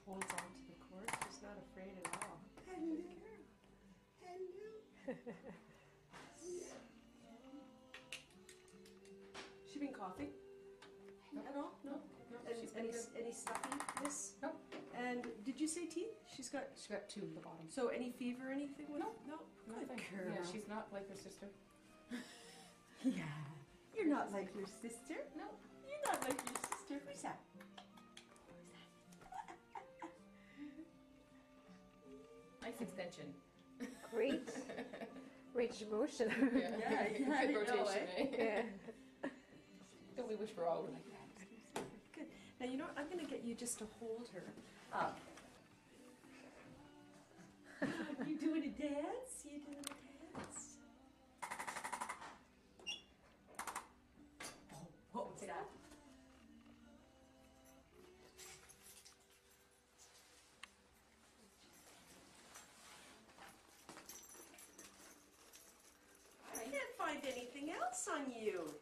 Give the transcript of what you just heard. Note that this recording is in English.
holds on to the cord. She's not afraid at all. Hello. Hello. She been coughing? At all? No. Any stuffiness? Nope. And did you say teeth? She's got 2 at the bottom. So any fever or anything? No. No. Nothing. Good girl. Yeah, she's not like her sister. Yeah. You're not like your sister. No. You're not like your sister. Who's that? Nice extension. Great. Range of motion. Yeah, Good you know, rotation, eh? Yeah. Don't we wish we were all like that? Good. Now, you know what? I'm going to get you just to hold her up. You doing a dance? You doing a dance? Oh, what was that? I can't find anything else on you.